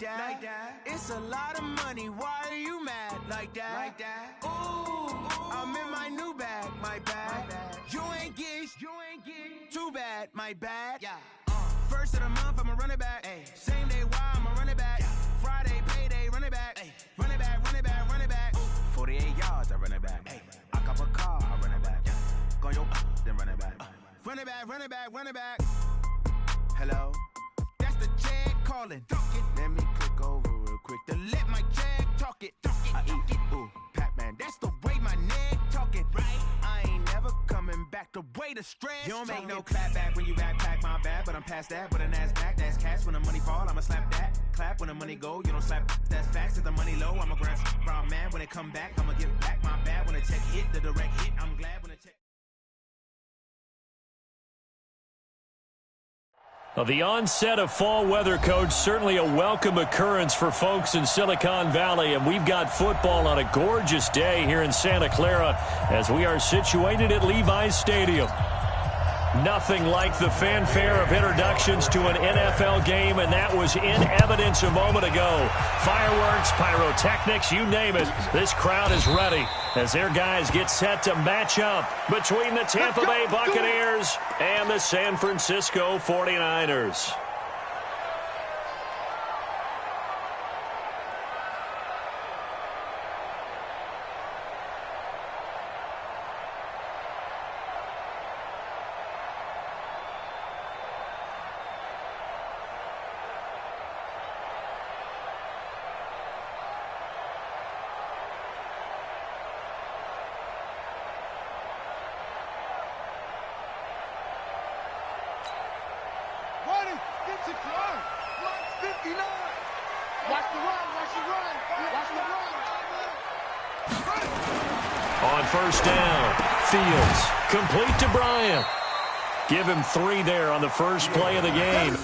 like that. It's a lot of money, why are you mad like that? Ooh, I'm in my new bag, my bad. You ain't get too bad, my bad. First of the month, I'ma run it back. Same day, why I'ma run it back. Friday, payday, run it back. Run it back, run it back, run it back. 48 yards, I run it back. I cop a car, I run it back. Go your then run it back. Run it back, run it back, run it back. Hello? That's the jag calling. Let me click over real quick to let my jag talk it. I eat it, ooh, Pac-Man. That's the way my neck talking. I ain't never coming back the way the stress. You don't make no clap back when you backpack, my bad. But I'm past that with an ass back. That's cash when the money fall, I'ma slap that. Clap when the money go, you don't slap. That's facts. If the money low, I'ma grab brown man. When it come back, I'ma give back my bad. When the check hit, the direct hit, I'm glad when the check. Well, the onset of fall weather, Coach, certainly a welcome occurrence for folks in Silicon Valley, and we've got football on a gorgeous day here in Santa Clara as we are situated at Levi's Stadium. Nothing like the fanfare of introductions to an NFL game, and that was in evidence a moment ago. Fireworks, pyrotechnics, you name it. This crowd is ready as their guys get set to match up between the Tampa Bay Buccaneers and the San Francisco 49ers. On first down, Fields, complete to Bryant. Give him 3 there on the first play of the game.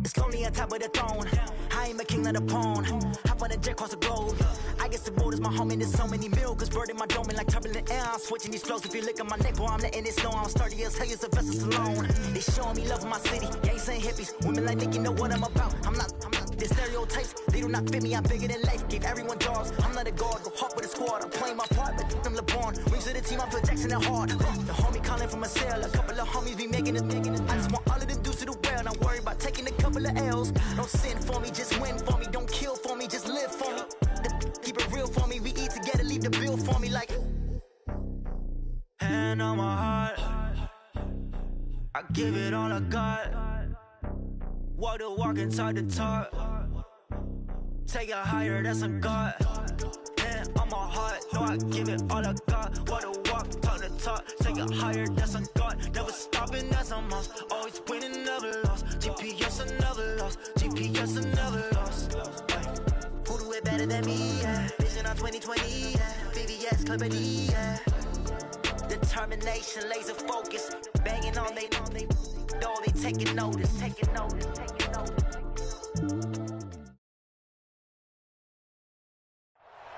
It's lonely on top of the throne. I am a king of the pawn. Hop on a jet across the globe. I guess the road is my home and there's so many milk. Bird in my dome and like turbulent air. I'm switching these flows. If you look at my neck, boy, I'm letting it slow. I'm sturdy as hell as a vessel alone. They showing me love in my city. Gangs and hippies. Women like Nick, you know what I'm about. I'm not. The stereotypes, they do not fit me. I'm bigger than life. Gave everyone jobs. I'm not a guard. Go hard with a squad. I'm playing my part, but I'm LeBron. Wings of the team, I'm Phil Jackson and hard. The homie calling from a cell. A couple of homies be making it. I just want all of them dudes to do well. Not worry about taking a couple of L's. Don't sin for me, just win for me. Don't kill for me, just live for me. Keep it real for me. We eat together, leave the bill for me like. Hand on my heart, I give it all I got. Walk the walk and talk the talk. Take it higher, that's a God. Hand on my heart, no, I give it all I got. Walk the walk, talk the talk. Take it higher, that's a God. Never stopping, that's a must. Always winning, never lost. GPS, I never lost. GPS, I never lost. Who do it better than me? Yeah. Vision on 2020, yeah. VVS, Clippity, yeah. Determination, laser focus. Banging on they door, they taking notice. Taking notice, taking notice.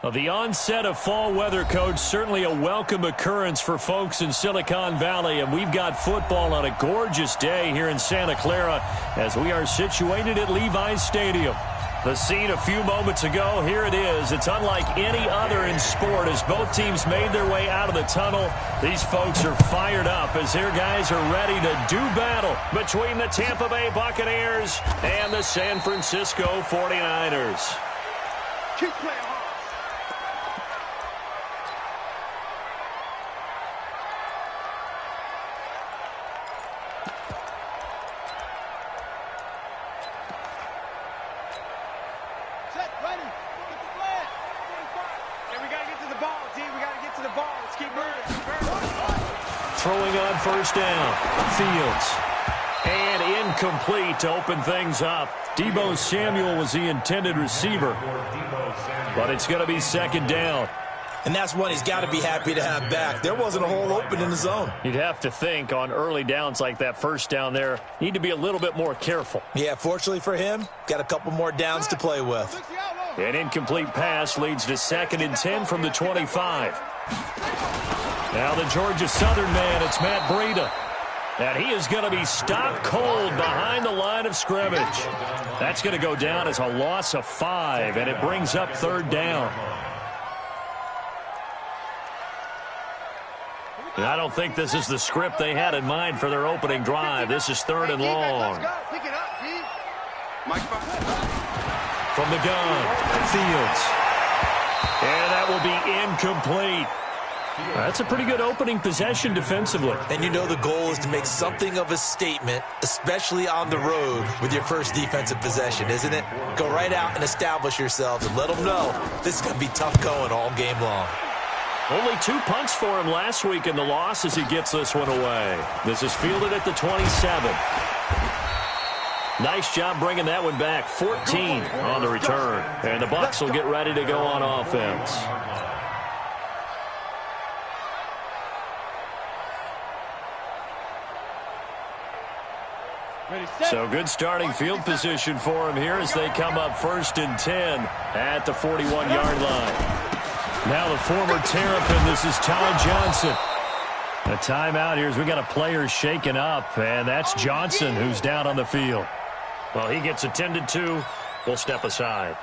Well, the onset of fall weather, Coach, certainly a welcome occurrence for folks in Silicon Valley, and we've got football on a gorgeous day here in Santa Clara as we are situated at Levi's Stadium. The scene a few moments ago, here it is. It's unlike any other in sport as both teams made their way out of the tunnel. These folks are fired up as their guys are ready to do battle between the Tampa Bay Buccaneers and the San Francisco 49ers. Keep playing hard. Throwing on first down, Fields. And incomplete to open things up. Deebo Samuel was the intended receiver, but it's going to be second down. And that's one he's got to be happy to have back. There wasn't a hole open in the zone. You'd have to think on early downs like that first down there, need to be a little bit more careful. Yeah, fortunately for him, got a couple more downs to play with. An incomplete pass leads to 2nd and 10 from the 25. Now the Georgia Southern man, it's Matt Breida. And he is going to be stopped cold behind the line of scrimmage. That's going to go down as a loss of 5, and it brings up 3rd down. And I don't think this is the script they had in mind for their opening drive. This is 3rd and long. From the gun, Fields. And that will be incomplete. That's a pretty good opening possession defensively. And you know the goal is to make something of a statement, especially on the road with your first defensive possession, isn't it? Go right out and establish yourselves and let them know this is going to be tough going all game long. Only 2 punts for him last week in the loss as he gets this one away. This is fielded at the 27. Nice job bringing that one back. 14 on the return. And the Bucs will get ready to go on offense. So good starting field position for him here as they come up 1st and 10 at the 41-yard line. Now the former Terrapin, this is Ty Johnson. A timeout here as we got a player shaken up, and that's Johnson who's down on the field. Well, he gets attended to. We'll step aside.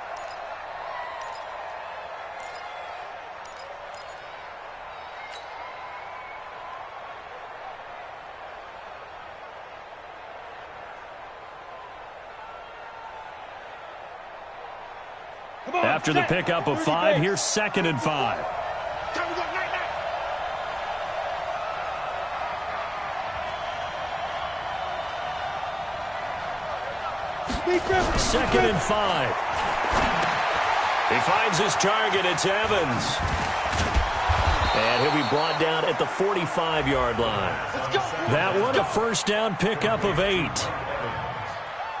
After the pickup of 5, here's 2nd and 5. Second and 5. He finds his target. It's Evans. And he'll be brought down at the 45-yard line. That one a first down pickup of 8.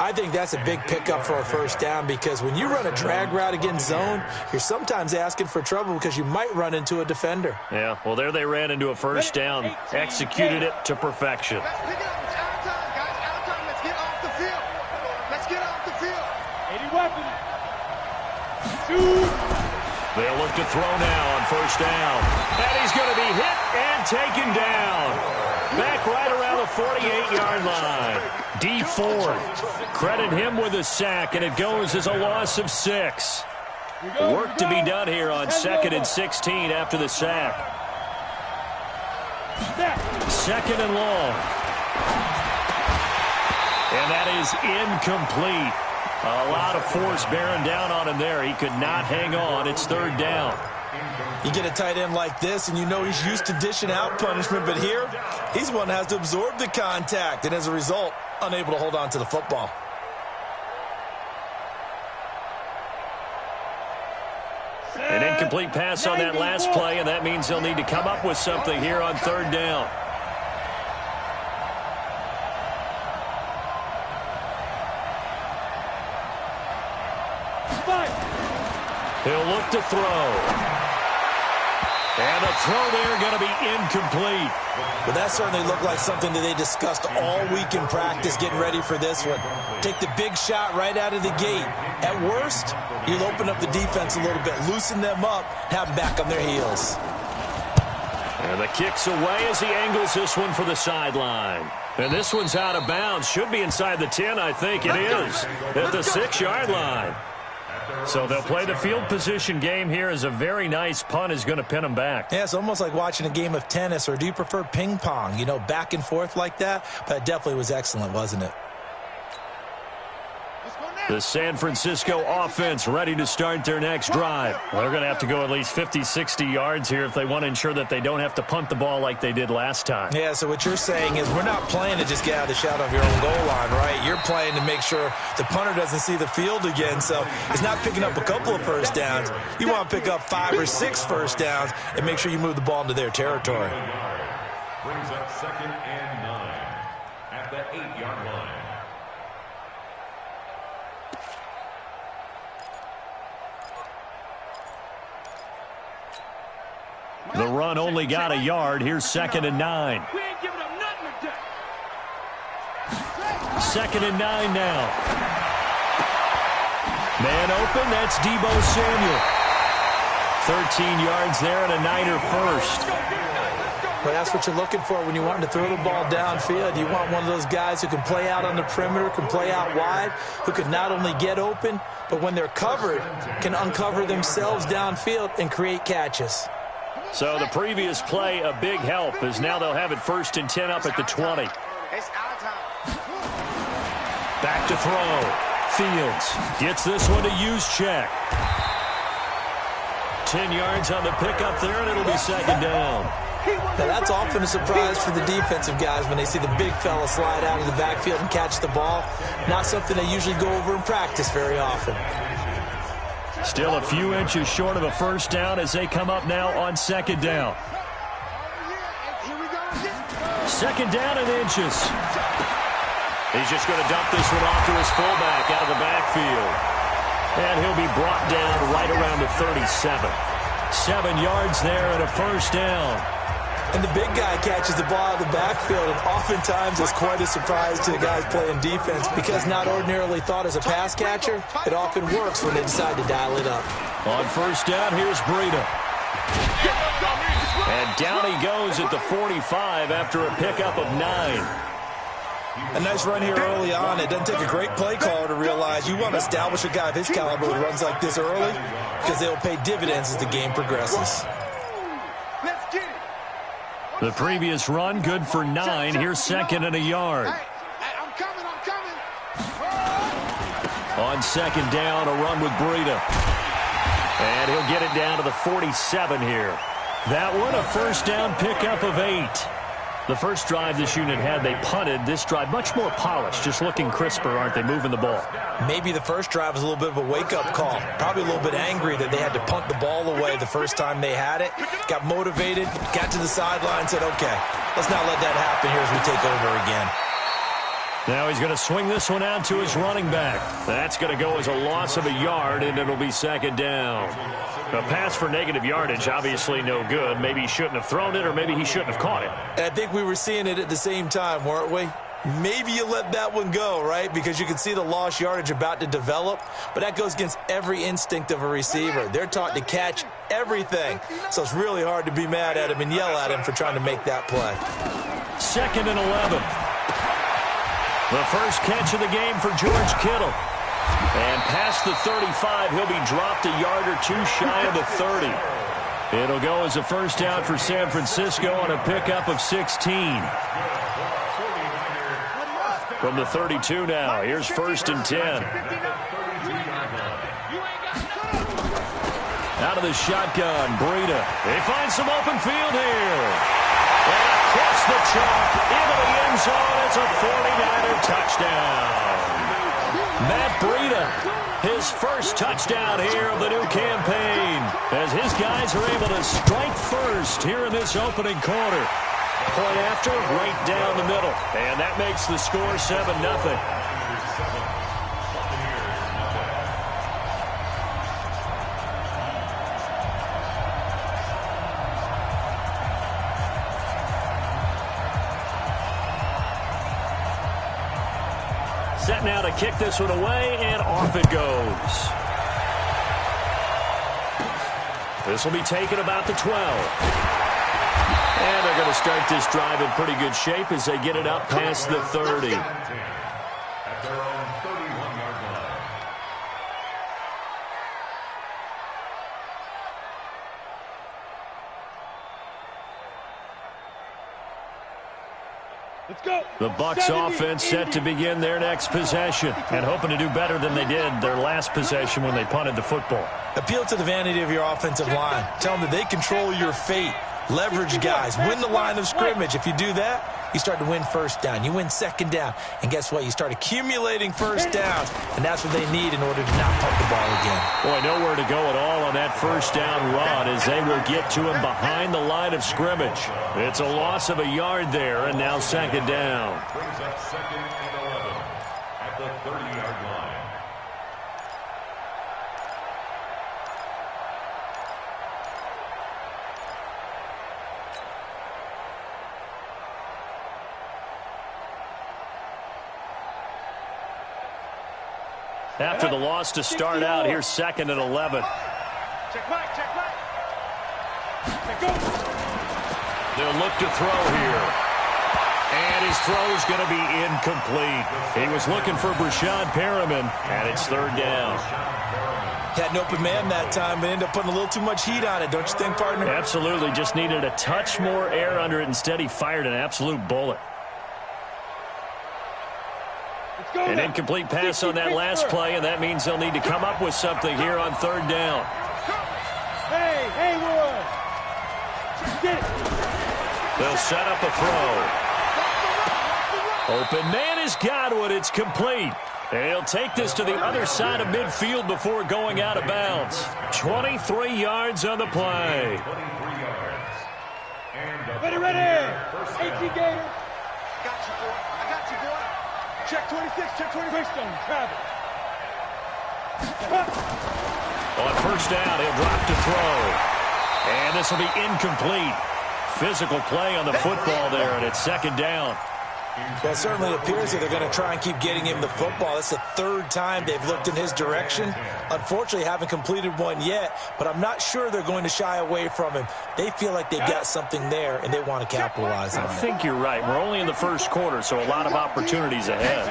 I think that's a big pickup for a first down because when you run a drag route against zone, you're sometimes asking for trouble because you might run into a defender. Yeah, well, there they ran into a first down, executed it to perfection. Let's pick it up. It's out of time, guys. Out of time. Let's get off the field. Let's get off the field. 80 weapons. They'll look to throw now on first down. And he's going to be hit and taken down. Back right around the 48-yard line. D Ford. Credit him with a sack, and it goes as a loss of 6. Work to be done here on 2nd and 16 after the sack. 2nd and long. And that is incomplete. A lot of force bearing down on him there. He could not hang on. It's 3rd down. You get a tight end like this, and you know he's used to dishing out punishment, but here, he's the one that has to absorb the contact, and as a result, unable to hold on to the football. An incomplete pass on that last play, and that means they'll need to come up with something here on 3rd down. He'll look to throw. And the throw there going to be incomplete. But that certainly looked like something that they discussed all week in practice getting ready for this one. Take the big shot right out of the gate. At worst, you'll open up the defense a little bit, loosen them up, have them back on their heels. And the kick's away as he angles this one for the sideline. And this one's out of bounds. Should be inside the 10, I think it is. At the 6-yard line. So they'll play the field position game here as a very nice punt is going to pin them back. Yeah, it's almost like watching a game of tennis, or do you prefer ping pong? You know, back and forth like that? But it definitely was excellent, wasn't it? The San Francisco offense ready to start their next drive. Well, they're going to have to go at least 50, 60 yards here if they want to ensure that they don't have to punt the ball like they did last time. Yeah, so what you're saying is we're not playing to just get out of the shadow of your own goal line, right? You're playing to make sure the punter doesn't see the field again. So it's not picking up a couple of first downs. You want to pick up 5 or 6 first downs and make sure you move the ball into their territory. Brings up 2nd and 9 at the 8-yard line. The run only got a yard. Here's 2nd and 9. We ain't giving them nothing today. 2nd and 9 now. Man open, that's Deebo Samuel. 13 yards there and a Niner first. But that's what you're looking for when you want to throw the ball downfield. You want one of those guys who can play out on the perimeter, can play out wide, who can not only get open, but when they're covered, can uncover themselves downfield and create catches. So the previous play, a big help, as now they'll have it 1st and 10 up at the 20. It's our time. Back to throw. Fields gets this one to use check. 10 yards on the pickup there, and it'll be 2nd down. Now that's often a surprise for the defensive guys when they see the big fella slide out of the backfield and catch the ball. Not something they usually go over in practice very often. Still a few inches short of a 1st down as they come up now on 2nd down. 2nd down and inches. He's just going to dump this one off to his fullback out of the backfield. And he'll be brought down right around the 37. 7 yards there and a 1st down. And the big guy catches the ball out of the backfield, and oftentimes it's quite a surprise to the guys playing defense because not ordinarily thought as a pass catcher, it often works when they decide to dial it up. On 1st down, here's Breida. And down he goes at the 45 after a pickup of 9. A nice run here early on. It doesn't take a great play caller to realize you want to establish a guy of his caliber who runs like this early because they'll pay dividends as the game progresses. The previous run, good for 9. Here's 2nd and a yard. I'm coming. On 2nd down, a run with Breida. And he'll get it down to the 47 here. That one, a 1st down pickup of 8. The first drive this unit had, they punted. This drive, much more polished, just looking crisper, aren't they, moving the ball? Maybe the first drive was a little bit of a wake-up call. Probably a little bit angry that they had to punt the ball away the first time they had it. Got motivated, got to the sideline, said, okay, let's not let that happen here as we take over again. Now he's going to swing this one out to his running back. That's going to go as a loss of a yard, and it'll be 2nd down. A pass for negative yardage, obviously no good. Maybe he shouldn't have thrown it, or maybe he shouldn't have caught it. And I think we were seeing it at the same time, weren't we? Maybe you let that one go, right? Because you can see the lost yardage about to develop, but that goes against every instinct of a receiver. They're taught to catch everything, so it's really hard to be mad at him and yell at him for trying to make that play. 2nd and 11. The first catch of the game for George Kittle. And past the 35, he'll be dropped a yard or two shy of the 30. It'll go as a 1st down for San Francisco on a pickup of 16. From the 32 now, here's 1st and 10. Out of the shotgun, Breida. They find some open field here. And across the chalk, into the end zone, it's a 49er touchdown. Matt Breida, his first touchdown here of the new campaign, as his guys are able to strike first here in this opening quarter. Point after, right down the middle, and that makes the score 7-0. Set now to kick this one away, and off it goes. This will be taken about the 12. And they're going to start this drive in pretty good shape as they get it up past the 30. At their own 31-yard line. Let's go. The Bucs offense set to begin their next possession and hoping to do better than they did their last possession when they punted the football. Appeal to the vanity of your offensive line. Tell them that they control your fate. Leverage guys. Win the line of scrimmage. If you do that, you start to win 1st down. You win 2nd down. And guess what? You start accumulating 1st downs. And that's what they need in order to not punt the ball again. Boy, nowhere to go at all on that 1st down run as they will get to him behind the line of scrimmage. It's a loss of a yard there, and now 2nd down. Brings up 2nd and 11 at the 30-yard line. After the loss to start out, here's 2nd and 11. Check back, check back. They'll look to throw here. And his throw is going to be incomplete. He was looking for Brashad Perriman, and it's 3rd down. Had an open man that time, but ended up putting a little too much heat on it, don't you think, partner? Absolutely. Just needed a touch more air under it. Instead, he fired an absolute bullet. An incomplete pass on that last play, and that means they'll need to come up with something here on 3rd down. Hey, Roy. Get it. They'll set up a throw. Open man is Godwin. It's complete. And he'll take this to the other side of midfield before going out of bounds. 23 yards on the play. Ready. 18 Gator. Got you, boy. I got you, boy. Check 26, check 26. Travis. On 1st down, he'll drop to throw. And this will be incomplete. Physical play on the football there, and it's 2nd down. Well, it certainly appears that they're going to try and keep getting him the football. That's the 3rd time they've looked in his direction. Unfortunately, haven't completed one yet, but I'm not sure they're going to shy away from him. They feel like they've got something there, and they want to capitalize on it. I think you're right. We're only in the 1st quarter, so a lot of opportunities ahead.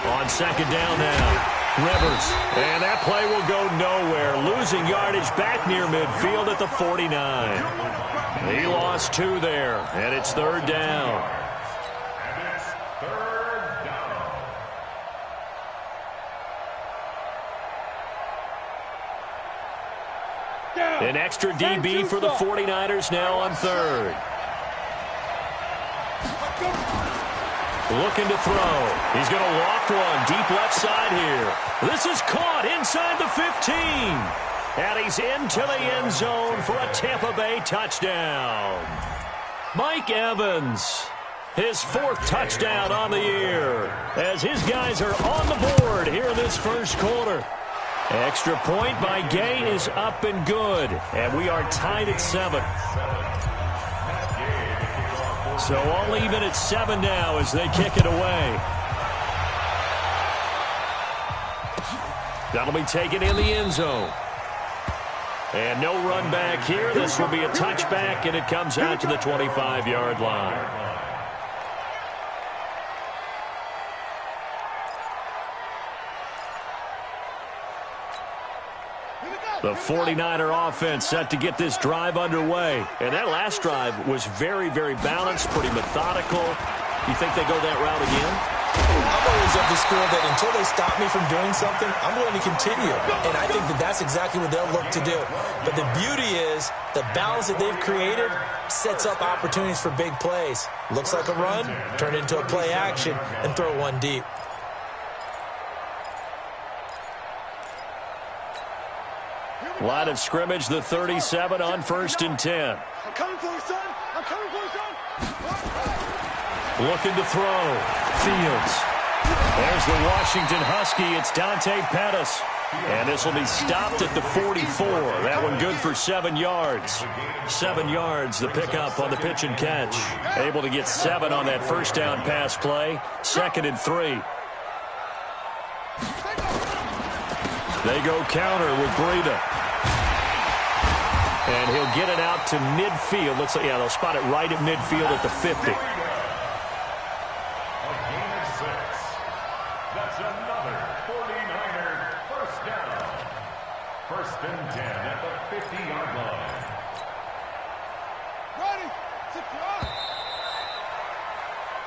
On 2nd down now, Rivers. And that play will go nowhere. Losing yardage back near midfield at the 49. He lost 2 there, and it's 3rd down. An extra DB for the 49ers now on 3rd. Looking to throw. He's going to loft one deep left side here. This is caught inside the 15. And he's into the end zone for a Tampa Bay touchdown. Mike Evans, his 4th touchdown on the year, as his guys are on the board here in this 1st quarter. Extra point by Gay is up and good, and we are tied at 7. So all even at 7 now as they kick it away. That'll be taken in the end zone. And no run back here. This will be a touchback, and it comes out to the 25-yard line. The 49er offense set to get this drive underway. And that last drive was very, very balanced, pretty methodical. You think they go that route again? I'm always of the school that until they stop me from doing something, I'm going to continue. And I think that that's exactly what they'll look to do. But the beauty is the balance that they've created sets up opportunities for big plays. Looks like a run, turn it into a play action, and throw one deep. Line of scrimmage, the 37 on 1st and 10. I'm coming for you, son. I'm coming for you, son. Looking to throw. Fields. There's the Washington Husky. It's Dante Pettis. And this will be stopped at the 44. That one good for 7 yards. 7 yards, the pickup on the pitch and catch. Able to get 7 on that 1st down pass play. 2nd and 3. They go counter with Breida. And he'll get it out to midfield. Looks like, yeah, they'll spot it right at midfield at the 50. A gain of 6. That's another 49er 1st down. 1st and 10 at the 50-yard line. Ready.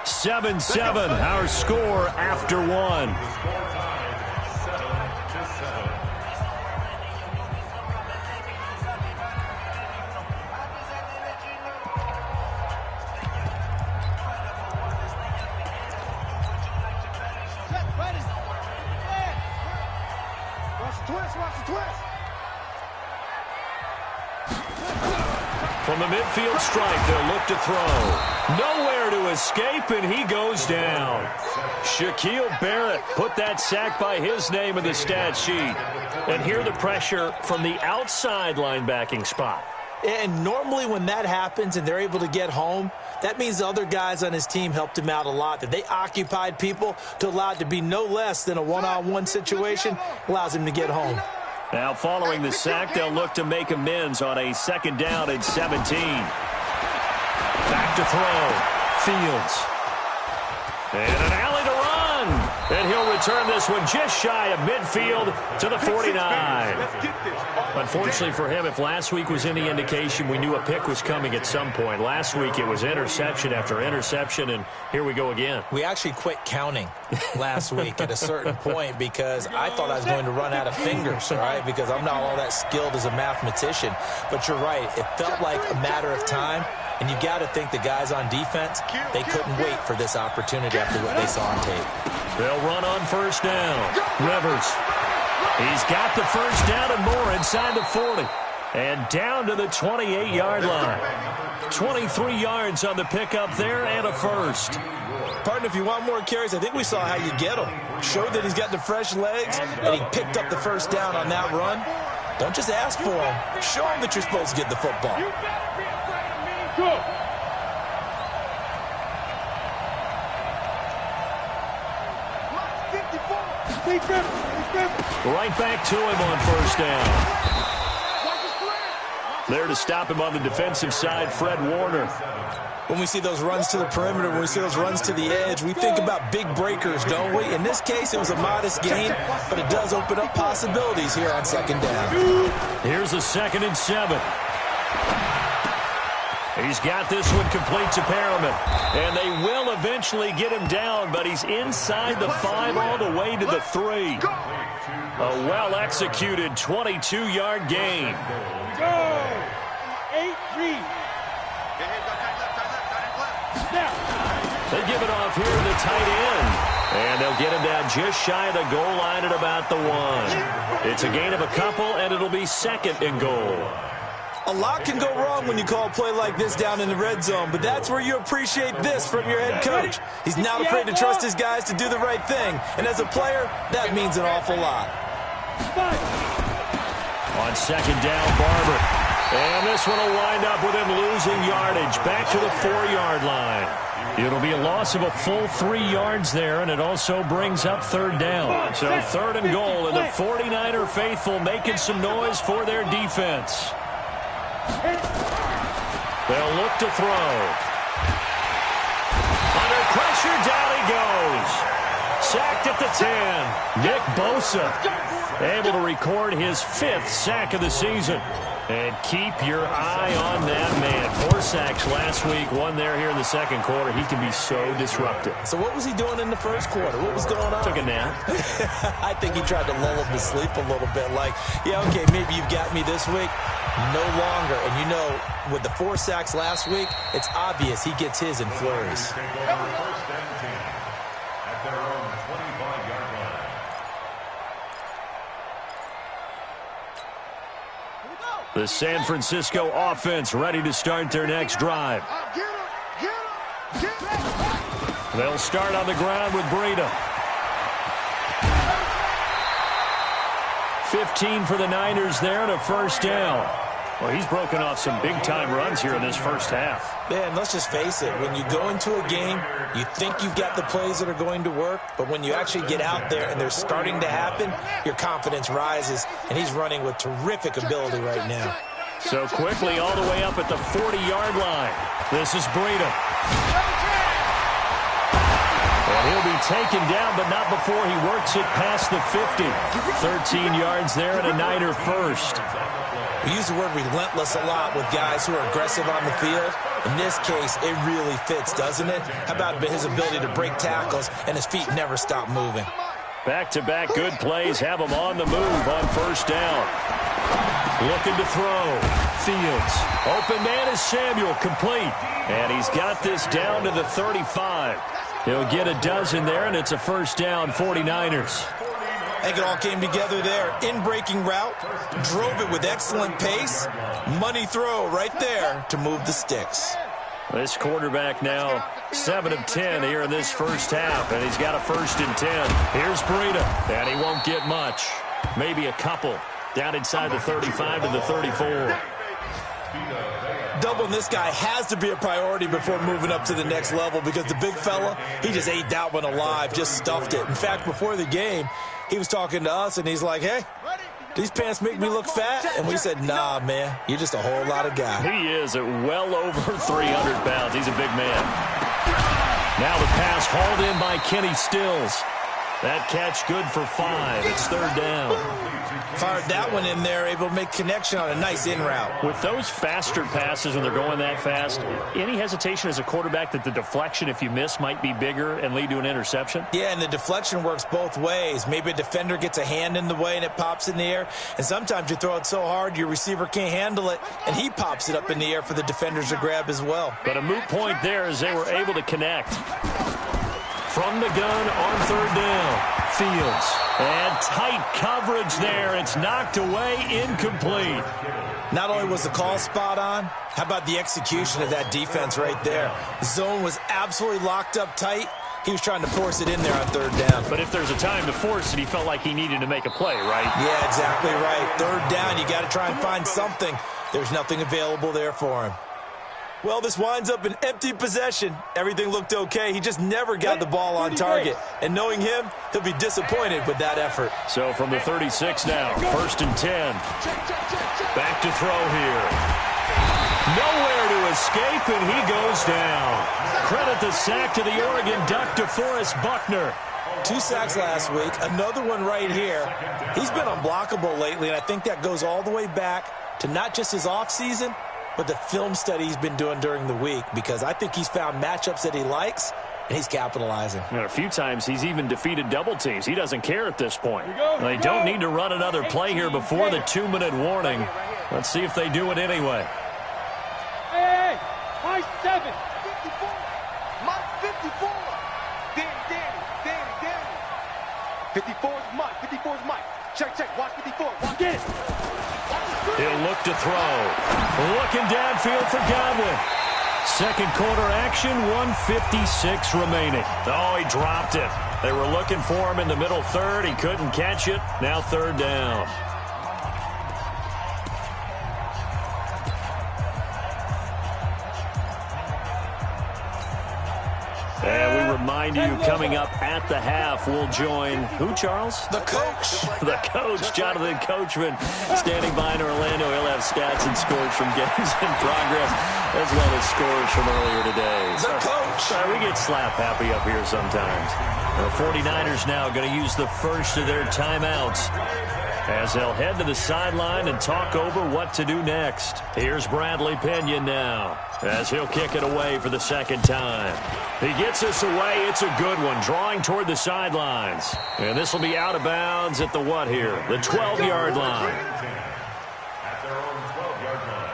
7-7, our score after 1. Score tied 7-7. From the midfield stripe, they'll look to throw. Nowhere to escape, and he goes down. Shaquille Barrett put that sack by his name in the stat sheet. And here the pressure from the outside linebacking spot. And normally when that happens and they're able to get home, that means the other guys on his team helped him out a lot. That they occupied people to allow it to be no less than a one-on-one situation allows him to get home. Now following the sack, they'll look to make amends on a second down and 17. Back to throw. Fields. And an alley to run. And he'll return this one just shy of midfield to the 49. Unfortunately for him, if last week was any indication, we knew a pick was coming at some point. Last week it was interception after interception, and here we go again. We actually quit counting last week at a certain point because I thought I was going to run out of fingers, right? Because I'm not all that skilled as a mathematician. But you're right. It felt like a matter of time. And you got to think the guys on defense, they couldn't wait for this opportunity after what they saw on tape. They'll run on first down. Rivers. He's got the first down and more inside the 40. And down to the 28-yard line. 23 yards on the pickup there and a first. Partner, if you want more carries, I think we saw how you get him. Showed that he's got the fresh legs, and he picked up the first down on that run. Don't just ask for him. Show him that you're supposed to get the football. Go. Right back to him on first down. There to stop him on the defensive side, Fred Warner. When we see those runs to the perimeter, when we see those runs to the edge, we think about big breakers, don't we? In this case, it was a modest gain, but it does open up possibilities here on second down. Here's a 2nd and 7. He's got this one complete to Perriman. And they will eventually get him down, but he's inside the 5 all the way to the 3. A well-executed 22-yard gain. Go. 8-3. They give it off here to the tight end. And they'll get him down just shy of the goal line at about the 1. It's a gain of a couple, and it'll be 2nd and goal. A lot can go wrong when you call a play like this down in the red zone, but that's where you appreciate this from your head coach. He's not afraid to trust his guys to do the right thing, and as a player, that means an awful lot. On second down, Barber. And this one will wind up with him losing yardage back to the 4-yard line. It'll be a loss of a full 3 yards there, and it also brings up 3rd down. So 3rd and goal, and the 49er faithful making some noise for their defense. They'll look to throw. Under pressure, down he goes. Sacked at the 10. Nick Bosa able to record his 5th sack of the season. And keep your eye on that man. 4 sacks last week, 1 there here in the 2nd quarter. He can be so disruptive. So what was he doing in the 1st quarter? What was going on? Took a nap. I think he tried to lull him to sleep a little bit. Like, yeah, okay, maybe you've got me this week. No longer. And you know, with the 4 sacks last week, it's obvious he gets his in flurries. First and 10 at their own 25-yard line. The San Francisco offense ready to start their next drive. They'll start on the ground with Breida. 15 for the Niners there and a first down. Well, he's broken off some big-time runs here in this first half. Yeah, and let's just face it. When you go into a game, you think you've got the plays that are going to work, but when you actually get out there and they're starting to happen, your confidence rises, and he's running with terrific ability right now. So quickly all the way up at the 40-yard line. This is Breida. And he'll be taken down, but not before he works it past the 50. 13 yards there and a Niner first. We use the word relentless a lot with guys who are aggressive on the field. In this case, it really fits, doesn't it? How about his ability to break tackles and his feet never stop moving? Back-to-back good plays have him on the move on first down. Looking to throw. Fields. Open man is Samuel, complete. And he's got this down to the 35. He'll get a dozen there, and it's a first down, 49ers. I think it all came together there. In-breaking route, drove it with excellent pace. Money throw right there to move the sticks. This quarterback now 7 of 10 here in this first half, and he's got a 1st and 10. Here's Breida, and he won't get much. Maybe a couple down inside the 35 to the 34. Doubling this guy has to be a priority before moving up to the next level because the big fella, he just ate that one alive, just stuffed it. In fact, before the game, he was talking to us, and he's like, hey, these pants make me look fat? And we said, nah, man, you're just a whole lot of guy. He is at well over 300 pounds. He's a big man. Now the pass hauled in by Kenny Stills. That catch good for 5. It's third down. Fired that one in there, able to make connection on a nice in route. With those faster passes when they're going that fast, any hesitation as a quarterback that the deflection, if you miss, might be bigger and lead to an interception? Yeah, and the deflection works both ways. Maybe a defender gets a hand in the way and it pops in the air. And sometimes you throw it so hard your receiver can't handle it, and he pops it up in the air for the defenders to grab as well. But a moot point there as they were able to connect. From the gun on third down, Fields. And tight coverage there. It's knocked away, incomplete. Not only was the call spot on, how about the execution of that defense right there? The zone was absolutely locked up tight. He was trying to force it in there on third down. But if there's a time to force it, he felt like he needed to make a play, right? Yeah, exactly right. Third down, you got to try and find something. There's nothing available there for him. Well, this winds up an empty possession. Everything looked okay. He just never got the ball on target. And knowing him, he'll be disappointed with that effort. So from the 36 now, first and 10. Back to throw here. Nowhere to escape, and he goes down. Credit the sack to the Oregon Duck, DeForest Buckner. 2 sacks last week, another one right here. He's been unblockable lately, and I think that goes all the way back to not just his offseason, but the film study he's been doing during the week, because I think he's found matchups that he likes, and he's capitalizing. And a few times he's even defeated double teams. He doesn't care at this point. They don't need to run another play here before the 2-minute warning. Let's see if they do it anyway. Hey, my 7. 54. My 54. Danny. 54 is Mike. 54 is Mike. Check. Watch 54. Watch it. He'll look to throw. Looking downfield for Godwin. Second quarter action, 1:56 remaining. Oh, he dropped it. They were looking for him in the middle third. He couldn't catch it. Now third down. And we remind you, coming up at the half, we'll join who, Charles? The coach. The coach, Jonathan Coachman, standing by in Orlando. He'll have stats and scores from games in progress, as well as scores from earlier today. The coach. We get slap happy up here sometimes. The 49ers now going to use the first of their timeouts as they'll head to the sideline and talk over what to do next. Here's Bradley Pinion now as he'll kick it away for the second time. He gets this away. It's a good one, drawing toward the sidelines. And this will be out of bounds at the what here? The 12-yard line. At their own 12-yard line.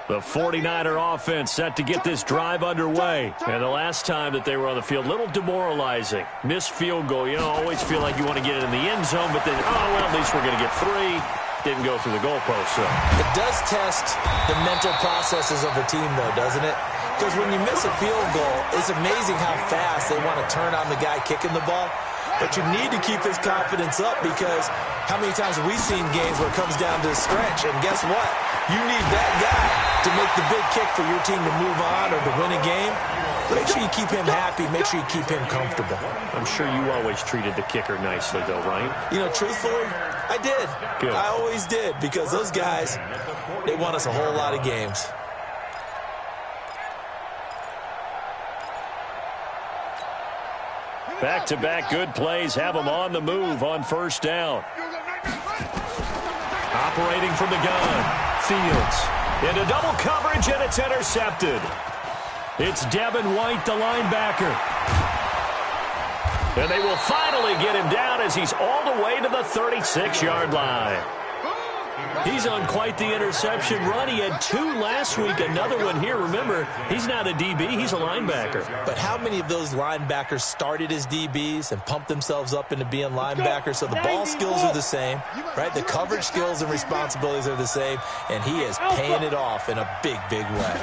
The 49er offense set to get this drive underway. And the last time that they were on the field, a little demoralizing. Missed field goal. You know, always feel like you want to get it in the end zone, but then, oh, well, at least we're going to get 3. Didn't go through the goalpost, so. It does test the mental processes of a team, though, doesn't it? Because when you miss a field goal, it's amazing how fast they want to turn on the guy kicking the ball. But you need to keep his confidence up, because how many times have we seen games where it comes down to the stretch, and guess what? You need that guy to make the big kick for your team to move on or to win a game. Make sure you keep him happy. Make sure you keep him comfortable. I'm sure you always treated the kicker nicely, though, right? You know, truthfully, I did. Good. I always did, because those guys, they won us a whole lot of games. Back-to-back good plays have them on the move on first down. Operating from the gun. Fields into double coverage, and it's intercepted. It's Devin White, the linebacker. And they will finally get him down as he's all the way to the 36-yard line. He's on quite the interception run. He had 2 last week, another one here. Remember, he's not a DB, he's a linebacker. But how many of those linebackers started as DBs and pumped themselves up into being linebackers? So the ball skills are the same, right? The coverage skills and responsibilities are the same, and he is paying it off in a big, big way.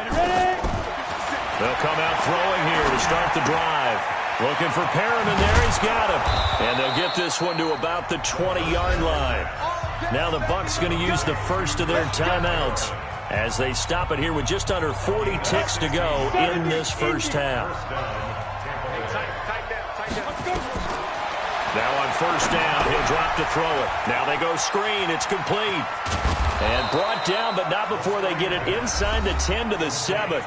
They'll come out throwing here to start the drive. Looking for Perriman there. He's got him. And they'll get this one to about the 20-yard line. Now the Bucs going to use the first of their timeouts as they stop it here with just under 40 ticks to go in this first half. Now on first down, he'll drop to throw it. Now they go screen. It's complete. And brought down, but not before they get it inside the 10 to the 7.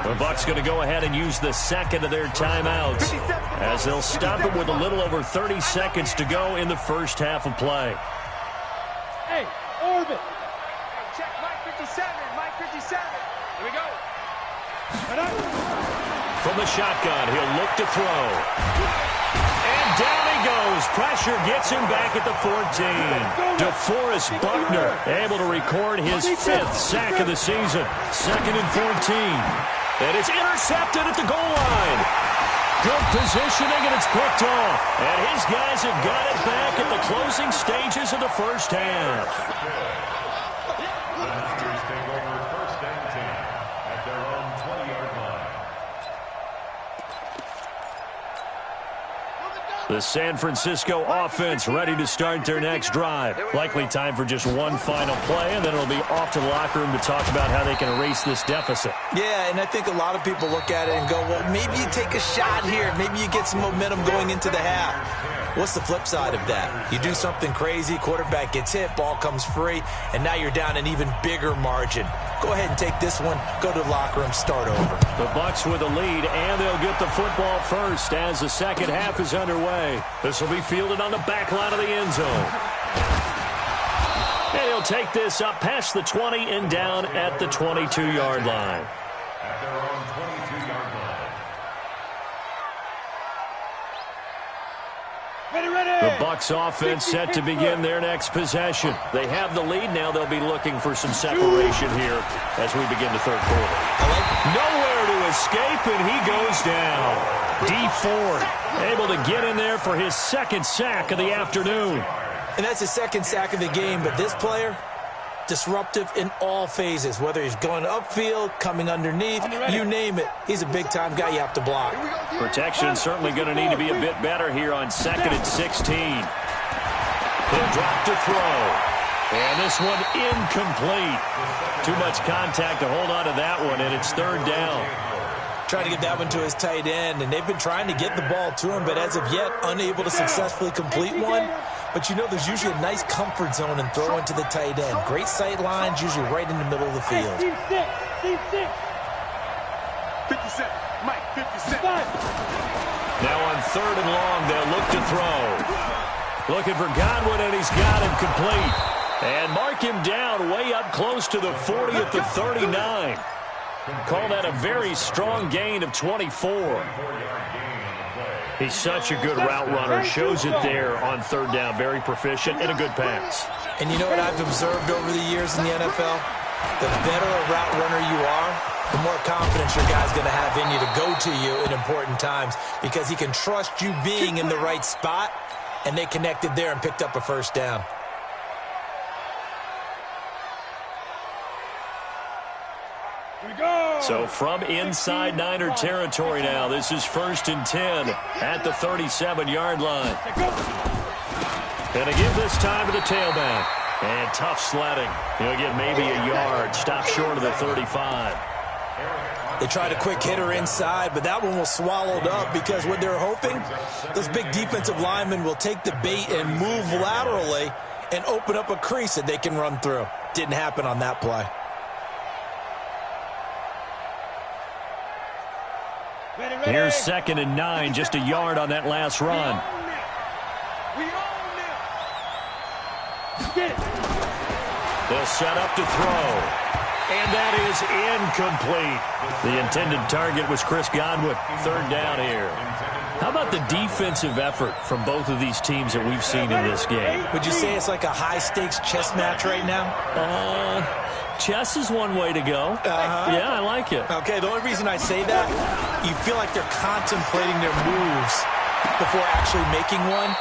The Bucs going to go ahead and use the second of their timeouts as they'll stop it with a little over 30 seconds to go in the first half of play. Hey, orbit. Check Mike 57, Mike 57. Here we go. From the shotgun, he'll look to throw. And down he goes. Pressure gets him back at the 14. DeForest Buckner able to record his 5th sack of the season. 2nd and 14. And it's intercepted at the goal line. Good positioning, and it's picked off. And his guys have got it back at the closing stages of the first half. Buccaneers take over 1st and 10 at their own 20-yard line. The San Francisco offense ready to start their next drive. Likely time for just one final play, and then it'll be off to the locker room to talk about how they can erase this deficit. Yeah, and I think a lot of people look at it and go, well, maybe you take a shot here. Maybe you get some momentum going into the half. What's the flip side of that? You do something crazy, quarterback gets hit, ball comes free, and now you're down an even bigger margin. Go ahead and take this one, go to the locker room, start over. The Bucs with a lead, and they'll get the football first as the second half is underway. This will be fielded on the back line of the end zone. And he'll take this up past the 20 and down at the 22-yard line. At their own 22-yard line. The Bucs offense set to begin their next possession. They have the lead. Now they'll be looking for some separation here as we begin the third quarter. Nowhere to escape, and he goes down. Dee Ford able to get in there for his 2nd sack of the afternoon. And that's his 2nd sack of the game, but this player, disruptive in all phases, whether he's going upfield, coming underneath, you name it. He's a big-time guy you have to block. Protection certainly going to need to be a bit better here on 2nd and 16. He'll drop to throw. And this one incomplete. Too much contact to hold on to that one, and it's 3rd down. Trying to get that one to his tight end, and they've been trying to get the ball to him, but as of yet, unable to successfully complete one. But you know there's usually a nice comfort zone and throw into the tight end. Great sight lines, usually right in the middle of the field. Team 6. 57, Mike 57. Now on 3rd and long, they'll look to throw. Looking for Godwin, and he's got him complete. And mark him down way up close to the 40 at the 39. Call that a very strong gain of 24. He's such a good route runner. Shows it there on 3rd down. Very proficient and a good pass. And you know what I've observed over the years in the NFL? The better a route runner you are, the more confidence your guy's going to have in you to go to you in important times because he can trust you being in the right spot, and they connected there and picked up a 1st down. So from inside Niner territory now, this is 1st and 10 at the 37-yard line. And again this time to the tailback. And tough sledding. He'll get maybe a yard. Stop short of the 35. They tried a quick hitter inside, but that one was swallowed up because what they're hoping, those big defensive linemen will take the bait and move laterally and open up a crease that they can run through. Didn't happen on that play. Here's 2nd and 9, just a yard on that last run. They'll set up to throw. And that is incomplete. The intended target was Chris Godwin. 3rd down here. How about the defensive effort from both of these teams that we've seen in this game? Would you say it's like a high-stakes chess match right now? Chess is one way to go. Yeah, I like it. Okay, the only reason I say that, you feel like they're contemplating their moves before actually making one,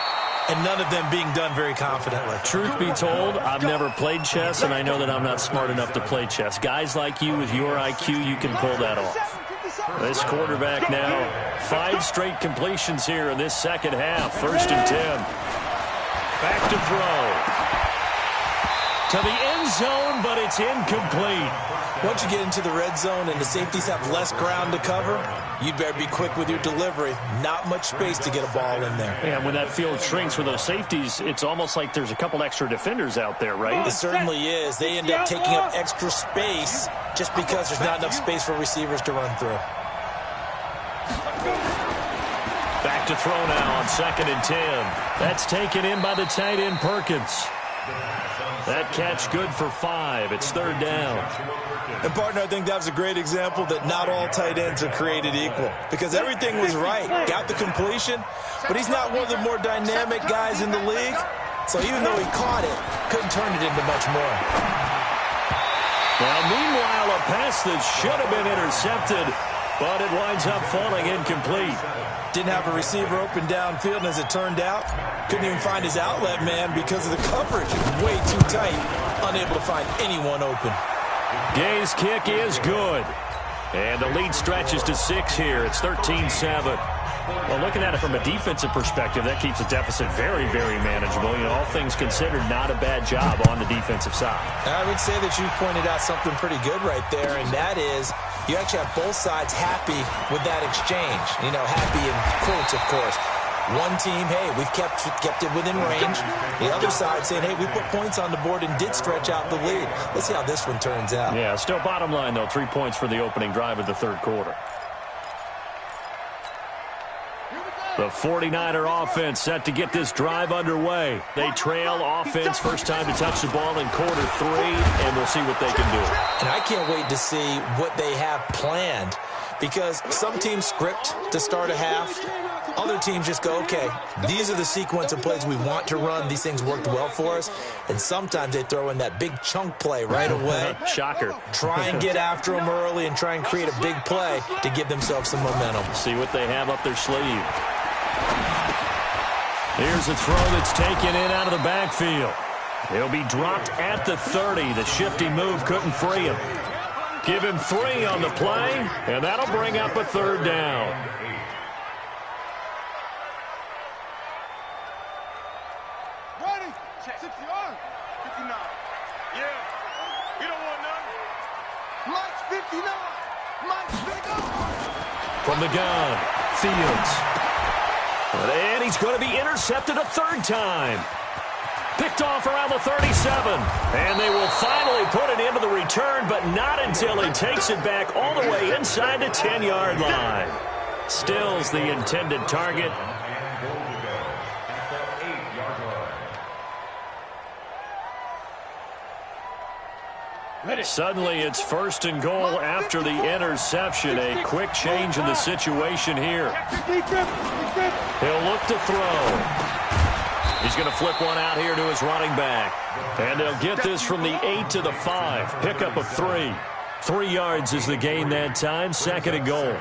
and none of them being done very confidently. Truth be told, I've never played chess, and I know that I'm not smart enough to play chess. Guys like you with your IQ, you can pull that off. This quarterback now 5 straight completions here in this second half. 1st and 10. Back to throw. To the end zone, but it's incomplete. Once you get into the red zone and the safeties have less ground to cover, you'd better be quick with your delivery. Not much space to get a ball in there. And when that field shrinks with those safeties, it's almost like there's a couple extra defenders out there, right? It certainly is. They end up taking up extra space just because there's not enough space for receivers to run through. Back to throw now on 2nd and 10. That's taken in by the tight end Perkins. That catch good for 5. It's 3rd down. And, partner, I think that was a great example that not all tight ends are created equal because everything was right. Got the completion, but he's not one of the more dynamic guys in the league. So even though he caught it, couldn't turn it into much more. Now, meanwhile, a pass that should have been intercepted, but it winds up falling incomplete. Didn't have a receiver open downfield, and as it turned out, couldn't even find his outlet man because of the coverage. Way too tight, unable to find anyone open. Gay's kick is good. And the lead stretches to 6 here. It's 13-7. Well, looking at it from a defensive perspective, that keeps the deficit very, very manageable. You know, all things considered, not a bad job on the defensive side. I would say that you've pointed out something pretty good right there, and that is you actually have both sides happy with that exchange. You know, happy in quotes, of course. One team, hey, we've kept it within range. The other side saying, hey, we put points on the board and did stretch out the lead. Let's see how this one turns out. Yeah, still bottom line, though, 3 points for the opening drive of the 3rd quarter. The 49er offense set to get this drive underway. They trail offense, first time to touch the ball in quarter 3, and we'll see what they can do. And I can't wait to see what they have planned because some teams script to start a half. Other teams just go, okay, these are the sequence of plays we want to run. These things worked well for us. And sometimes they throw in that big chunk play right away. Shocker. Try and get after them early and try and create a big play to give themselves some momentum. See what they have up their sleeve. Here's a throw that's taken in out of the backfield. He'll be dropped at the 30. The shifty move couldn't free him. Give him 3 on the play, and that'll bring up a 3rd down. Ready? 60 on. 59. Yeah. We don't want none. Mike's 59. Mike's big up. From the gun, Fields. And he's going to be intercepted a 3rd time. Picked off around the 37. And they will finally put it into the return, but not until he takes it back all the way inside the 10-yard line. Stills the intended target. Suddenly it's 1st and goal after the interception. A quick change in the situation here. He'll look to throw. He's going to flip one out here to his running back. And they'll get this from the 8 to the 5. Pickup of 3. 3 yards is the gain that time. 2nd and goal.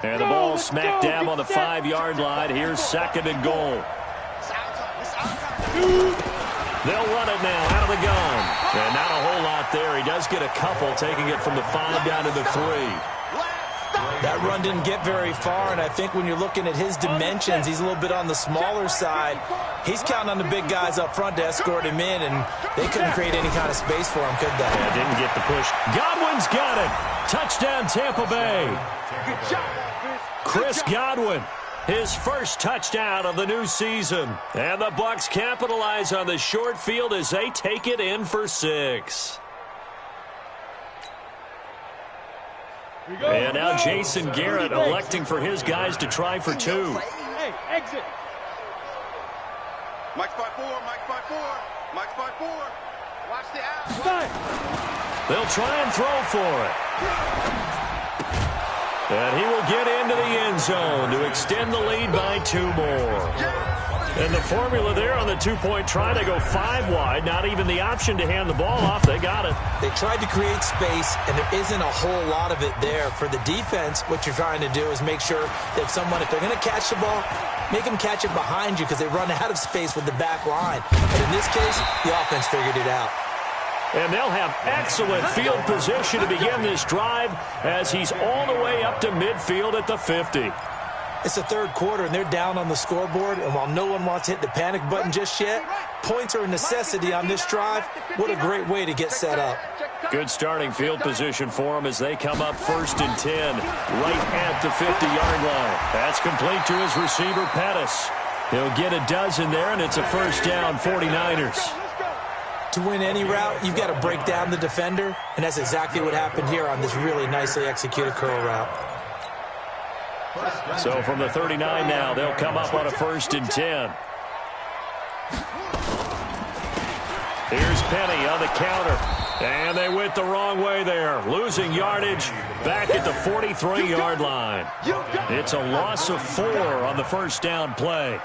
And the ball smack dab on the 5-yard line. Here's 2nd and goal. They'll run it now out of the gun. And not a whole lot there. He does get a couple, taking it from the 5 down to the 3. That run didn't get very far, and I think when you're looking at his dimensions, he's a little bit on the smaller side. He's counting on the big guys up front to escort him in, and they couldn't create any kind of space for him, could they? Yeah, didn't get the push. Godwin's got it. Touchdown, Tampa Bay. Chris Godwin. His first touchdown of the new season. And the Bucs capitalize on the short field as they take it in for 6. And now Jason Garrett electing for his guys to try for 2. Hey, exit. Mike's by 4, Mike's by 4, Mike's by 4. Watch the out. They'll try and throw for it. And he will get into the end zone to extend the lead by 2 more. And the formula there on the 2-point try, they go 5 wide. Not even the option to hand the ball off. They got it. They tried to create space, and there isn't a whole lot of it there. For the defense, what you're trying to do is make sure that someone, if they're going to catch the ball, make them catch it behind you because they run out of space with the back line. But in this case, the offense figured it out. And they'll have excellent field position to begin this drive as he's all the way up to midfield at the 50. It's the third quarter, and they're down on the scoreboard. And while no one wants to hit the panic button just yet, points are a necessity on this drive. What a great way to get set up. Good starting field position for them as they come up 1st and 10, right at the 50-yard line. That's complete to his receiver, Pettis. He'll get a dozen there, and it's a first down, 49ers. To win any route, you've got to break down the defender, and that's exactly what happened here on this really nicely executed curl route. So from the 39 now, they'll come up on a 1st and 10. Here's Penny on the counter. And they went the wrong way there. Losing yardage back at the 43-yard line. It's a loss of 4 on the first down play.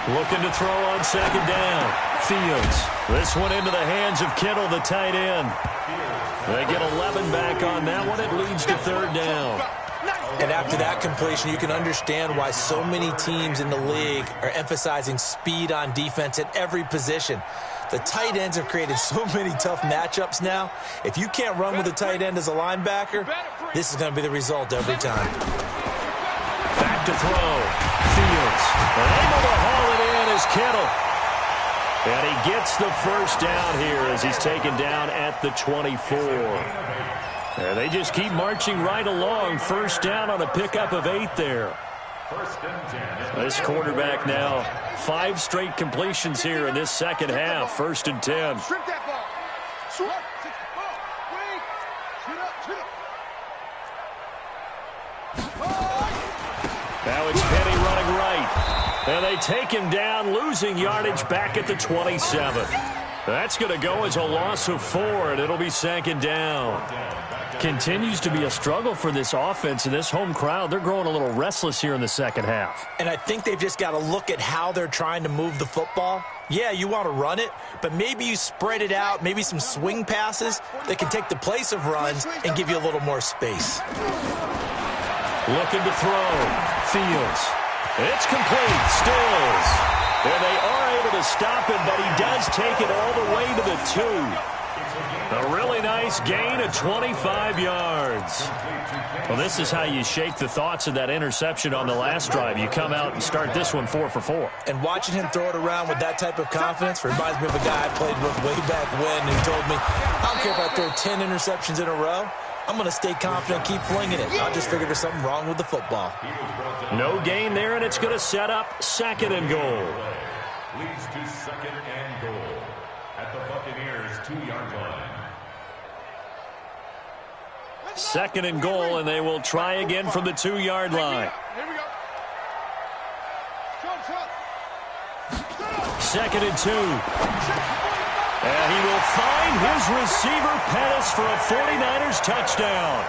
Looking to throw on 2nd down. Fields. This one into the hands of Kittle, the tight end. They get 11 back on that one. It leads to 3rd down. And after that completion, you can understand why so many teams in the league are emphasizing speed on defense at every position. The tight ends have created so many tough matchups now. If you can't run with a tight end as a linebacker, this is going to be the result every time. Back to throw. Fields. Able to haul it in is Kittle. And he gets the first down here as he's taken down at the 24. And they just keep marching right along. First down on a pickup of 8 there. This quarterback now, 5 straight completions here in this second half. 1st and 10. Now it's Penny running right. And they take him down, losing yardage back at the 27. That's going to go as a loss of 4, and it'll be 2nd down. Continues to be a struggle for this offense and this home crowd. They're growing a little restless here in the second half. And I think they've just got to look at how they're trying to move the football. Yeah, you want to run it, but maybe you spread it out, maybe some swing passes that can take the place of runs and give you a little more space. Looking to throw. Fields. It's complete. Stills. And they are able to stop him, but he does take it all the way to the 2. A really nice gain of 25 yards. Well, this is how you shake the thoughts of that interception on the last drive. You come out and start this one 4 for 4. And watching him throw it around with that type of confidence reminds me of a guy I played with way back when who told me, I don't care if I throw 10 interceptions in a row. I'm going to stay confident and keep flinging it. I just figured there's something wrong with the football. No gain there, and it's going to set up 2nd and goal. Leads to 2nd and goal at the Buccaneers' 2-yard line. 2nd and goal, and they will try again from the 2-yard line. Here we go. 2nd and 2. And he will find his receiver, Pettis, for a 49ers touchdown.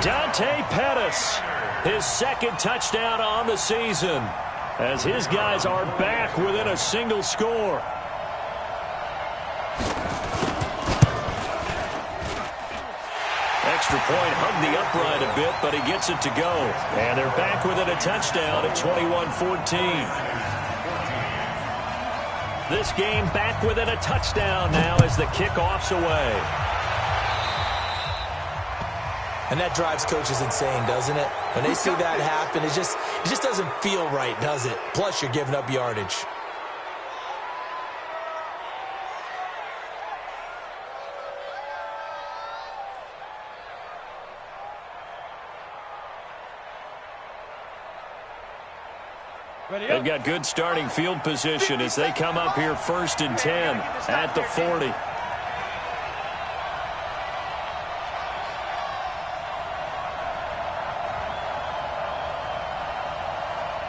Dante Pettis, his 2nd touchdown on the season, as his guys are back within a single score. Extra point hugged the upright a bit, but he gets it to go. And they're back within a touchdown at 21-14. This game back within a touchdown now as the kickoff's away. And that drives coaches insane, doesn't it? When they see that happen, it just doesn't feel right, does it? Plus, you're giving up yardage. They've got good starting field position as they come up here 1st and 10 at the 40.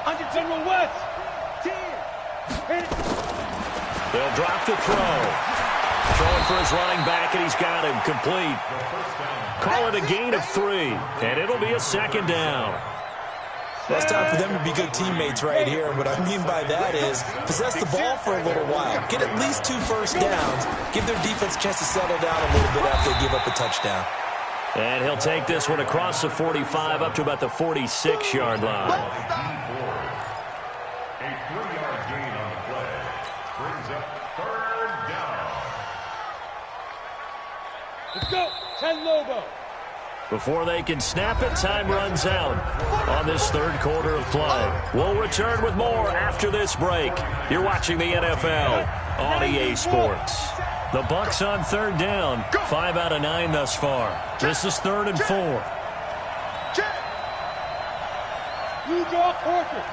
Under General West. 10. They'll drop the throw. Throwing for his running back, and he's got him complete. Call it a gain of 3, and it'll be a 2nd down. Well, it's time for them to be good teammates right here. And what I mean by that is possess the ball for a little while. Get at least 2 first downs. Give their defense a chance to settle down a little bit after they give up a touchdown. And he'll take this one across the 45 up to about the 46-yard line. A 3-yard gain on the play brings up 3rd down. Let's go. 10 Lobo. Before they can snap it, time runs out on this 3rd quarter of play. We'll return with more after this break. You're watching the NFL on EA Sports. The Bucks on 3rd down. 5 out of 9 thus far. This is 3rd and 4. You draw quarters.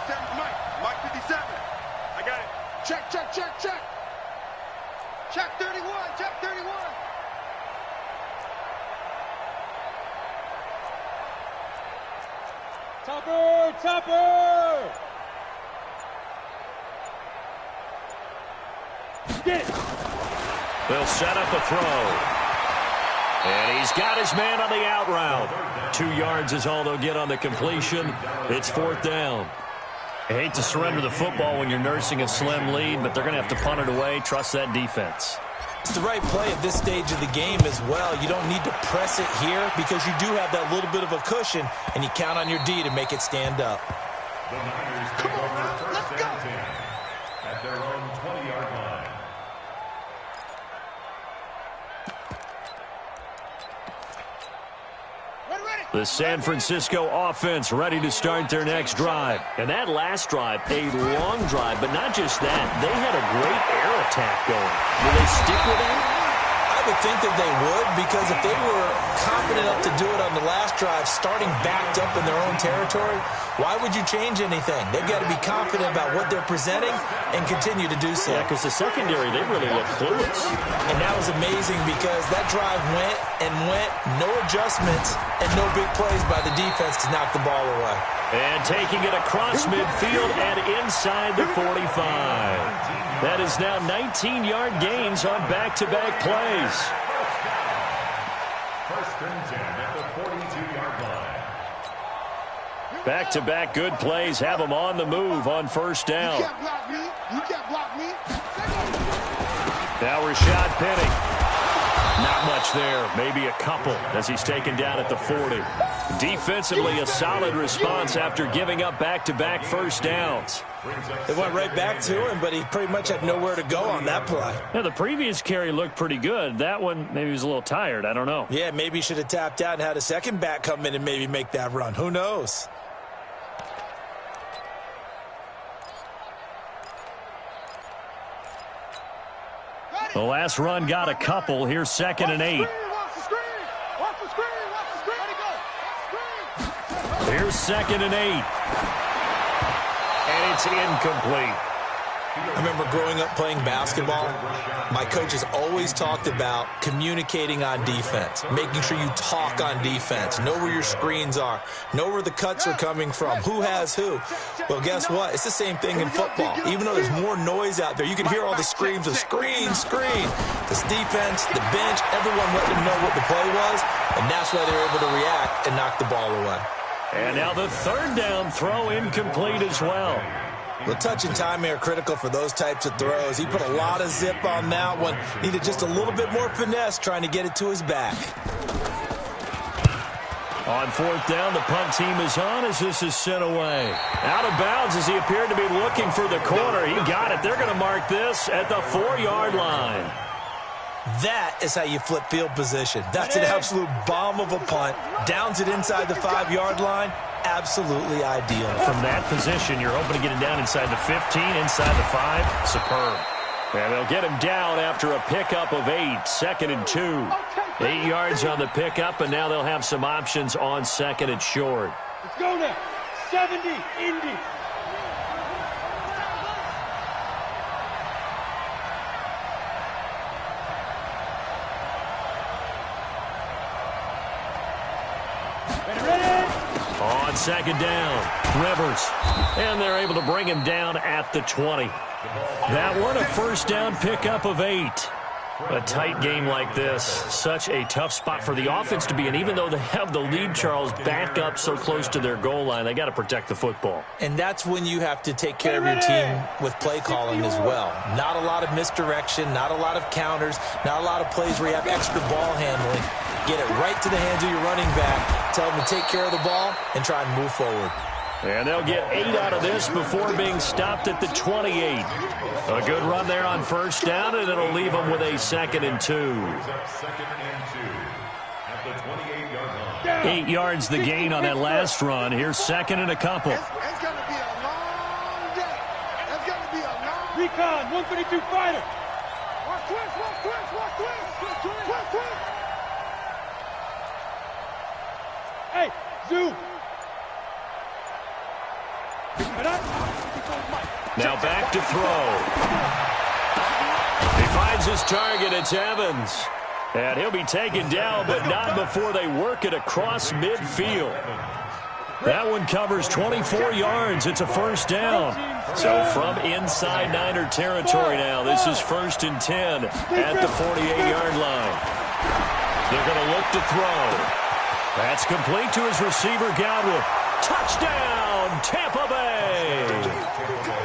57's Mike. Mike 57. I got it. Check, check, check, check. Check 31. Check 31. Topper, Topper. Get it. They'll set up a throw. And he's got his man on the out route. 2 yards is all they'll get on the completion. It's 4th down. I hate to surrender the football when you're nursing a slim lead, but they're going to have to punt it away. Trust that defense. It's the right play at this stage of the game as well. You don't need to press it here because you do have that little bit of a cushion, and you count on your D to make it stand up. The Niners take over 1st and 10 at their own 20-yard line. The San Francisco offense ready to start their next drive. And that last drive, a long drive, but not just that. They had a great air attack going. Will they stick with that? I would think that they would, because if they were confident enough to do it on the last drive, starting backed up in their own territory, why would you change anything? They've got to be confident about what they're presenting and continue to do so. Yeah, because the secondary, they really look clueless. And that was amazing because that drive went and went, no adjustments, and no big plays by the defense to knock the ball away. And taking it across midfield and inside the 45. That is now 19-yard gains on back-to-back plays. 1st and 10 at the 42-yard line. Back-to-back good plays have them on the move on 1st down. You can't block me. You can't block me. Now Rashad Penny. Not much there, maybe a couple as he's taken down at the 40. Defensively, a solid response after giving up back-to-back 1st downs. They went right back to him, but he pretty much had nowhere to go on that play. Yeah, the previous carry looked pretty good. That one, maybe he was a little tired. I don't know. Yeah, maybe he should have tapped out and had a second back come in and maybe make that run. Who knows? The last run got a couple. Here's 2nd and 8. Watch the screen. Watch the screen. Watch the screen. Let it go. Screen. Here's 2nd and 8. And it's incomplete. I remember growing up playing basketball, my coaches always talked about communicating on defense, making sure you talk on defense, know where your screens are, know where the cuts are coming from, who has who. Well, guess what? It's the same thing in football. Even though there's more noise out there, you can hear all the screams of screen, screen. This defense, the bench, everyone let them know what the play was, and that's why they were able to react and knock the ball away. And now the 3rd down throw incomplete as well. The touch and timing are critical for those types of throws. He put a lot of zip on that one. Needed just a little bit more finesse trying to get it to his back. On 4th down, the punt team is on as this is sent away. Out of bounds as he appeared to be looking for the corner. He got it. They're going to mark this at the 4-yard line. That is how you flip field position. That's an absolute bomb of a punt. Downs it inside the 5-yard line. Absolutely ideal. From that position, you're hoping to get it down inside the 15, inside the 5. Superb. And they'll get him down after a pickup of 8. 2nd and 2. 8 yards on the pickup, and now they'll have some options on 2nd and short. Let's go now. 70, Indy. On 2nd down, Rivers. And they're able to bring him down at the 20. That one, a 1st down pickup of 8. A tight game like this, such a tough spot for the offense to be in. Even though they have the lead, Charles, back up so close to their goal line, they got to protect the football. And that's when you have to take care of your team with play calling as well. Not a lot of misdirection, not a lot of counters, not a lot of plays where you have extra ball handling. Get it right to the hands of your running back, tell them to take care of the ball, and try and move forward. And they'll get 8 out of this before being stopped at the 28. A good run there on first down, and it'll leave them with a 2nd and 2. 8 yards the gain on that last run. Here's 2nd and a couple. It's going to be a long day. It's going to be a long Recon, 152 fighter. Walk twist, walk twist, walk twist, twist, twist. Hey, Zoo. Now back to throw. He finds his target. It's Evans. And he'll be taken down, but not before they work it across midfield. That one covers 24 yards. It's a first down. So from inside Niner territory now, this is 1st and 10 at the 48-yard line. They're going to look to throw. That's complete to his receiver, Godwin. Touchdown, Tampa Bay!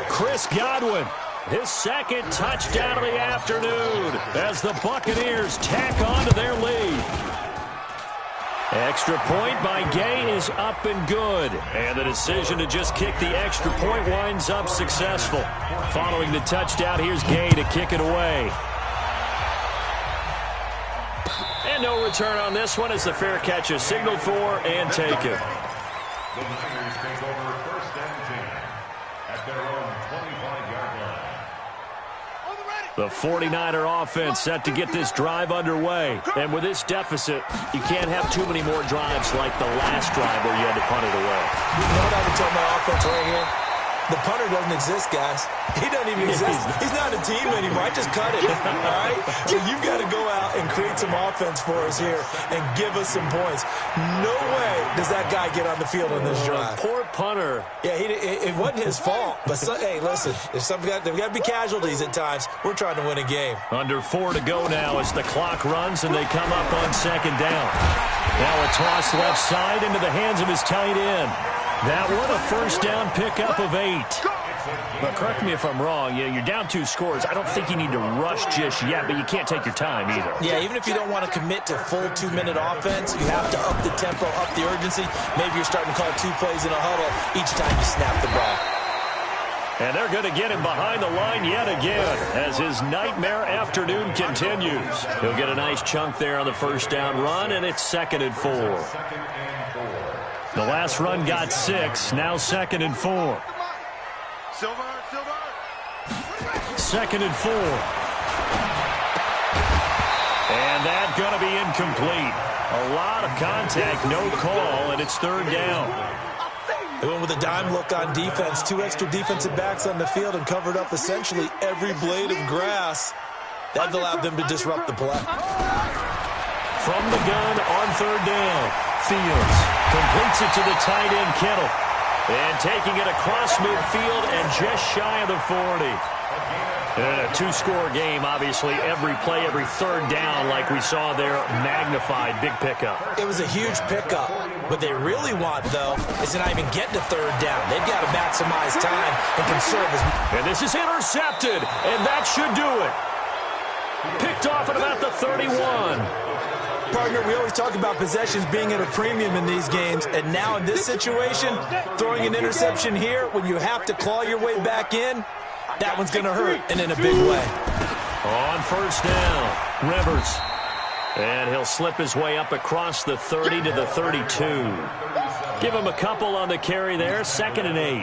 Chris Godwin, his 2nd touchdown of the afternoon as the Buccaneers tack on to their lead. Extra point by Gay is up and good. And the decision to just kick the extra point winds up successful. Following the touchdown, here's Gay to kick it away. And no return on this one as the fair catch is signaled for and taken. The Niners take over 1st and 10 at their own 25-yard line. The 49er offense set to get this drive underway. And with this deficit, you can't have too many more drives like the last drive where you had to punt it away. You know what I would tell my offense right here? The punter doesn't exist, guys. He doesn't even exist. He's not a team anymore. I just cut it, all right? So you've got to go out and create some offense for us here and give us some points. No way does that guy get on the field on this drive. Poor punter. Yeah, it wasn't his fault. But, hey, listen, there's got to be casualties at times. We're trying to win a game. Under 4 to go now as the clock runs and they come up on 2nd down. Now a toss left side into the hands of his tight end. That one a first down pickup of 8. But correct me if I'm wrong. Yeah, you're down 2 scores. I don't think you need to rush just yet, but you can't take your time either. Yeah, even if you don't want to commit to full 2-minute offense, you have to up the tempo, up the urgency. Maybe you're starting to call 2 plays in a huddle each time you snap the ball. And they're going to get him behind the line yet again as his nightmare afternoon continues. He'll get a nice chunk there on the first down run, and it's 2nd and 4. The last run got 6, now 2nd and 4. Silver. 2nd and 4. And that's going to be incomplete. A lot of contact, no call, and it's 3rd down. They went with a dime look on defense. 2 extra defensive backs on the field and covered up essentially every blade of grass. That allowed them to disrupt the play. From the gun on 3rd down, Fields completes it to the tight end, Kittle. And taking it across midfield and just shy of the 40. And a 2-score game, obviously, every play, every 3rd down, like we saw there, magnified, big pickup. It was a huge pickup. What they really want, though, is to not even get to 3rd down. They've got to maximize time and conserve as much. And this is intercepted, and that should do it. Picked off at about the 31. Partner, we always talk about possessions being at a premium in these games, and now in this situation, throwing an interception here when you have to claw your way back in, that one's going to hurt, and in a big way. On first down, Rivers. And he'll slip his way up across the 30 to the 32. Give him a couple on the carry there, 2nd and 8.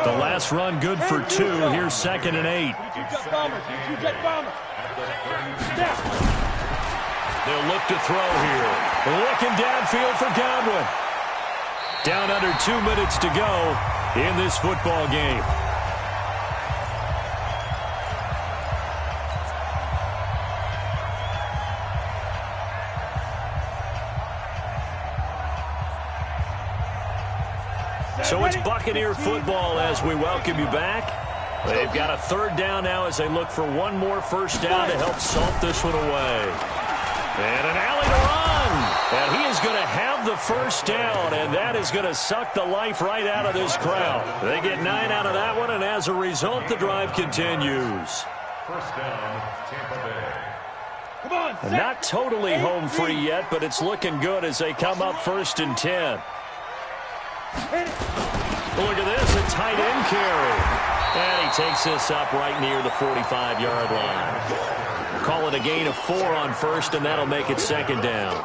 The last run good for 2. Here's 2nd and 8. They'll look to throw here. Looking downfield for Godwin. Down under 2 minutes to go in this football game. So it's Buccaneer football as we welcome you back. They've got a third down now as they look for one more first down to help salt this one away. And an alley to run. And he is going to have the first down, and that is going to suck the life right out of this crowd. They get 9 out of that one, and as a result, the drive continues. First down, Tampa Bay. Come on, And not totally home free yet, but it's looking good as they come up 1st and 10. Look at this, a tight end carry. And he takes this up right near the 45-yard line. Call it a gain of 4 on first, and that'll make it 2nd down.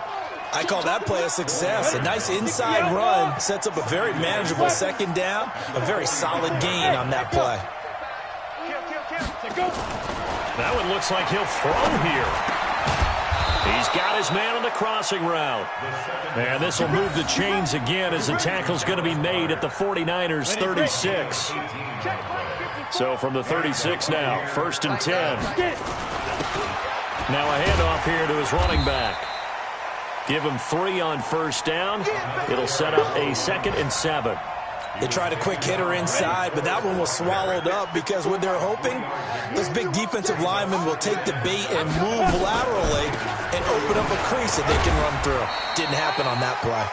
I call that play a success. A nice inside run sets up a very manageable 2nd down. A very solid gain on that play. That one looks like he'll throw here. He's got his man on the crossing route. And this will move the chains again as the tackle's going to be made at the 49ers 36. So from the 36 now, 1st and 10. Now a handoff here to his running back. Give him 3 on first down. It'll set up a 2nd and 7. They tried a quick hitter inside, but that one was swallowed up because what they're hoping, those big defensive linemen will take the bait and move laterally and open up a crease that they can run through. Didn't happen on that play.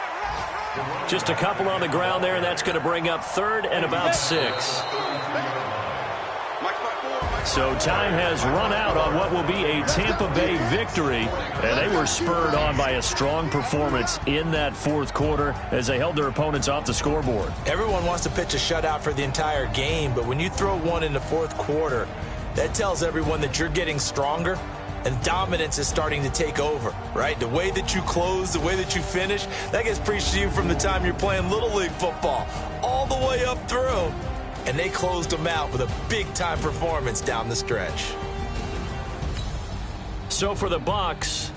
Just a couple on the ground there, and that's going to bring up 3rd and about 6. So time has run out on what will be a Tampa Bay victory, and they were spurred on by a strong performance in that 4th quarter as they held their opponents off the scoreboard. Everyone wants to pitch a shutout for the entire game, but when you throw one in the 4th quarter, that tells everyone that you're getting stronger and dominance is starting to take over, right? The way that you close, the way that you finish, that gets preached to you from the time you're playing Little League football all the way up through. And they closed them out with a big-time performance down the stretch. So for the Bucs,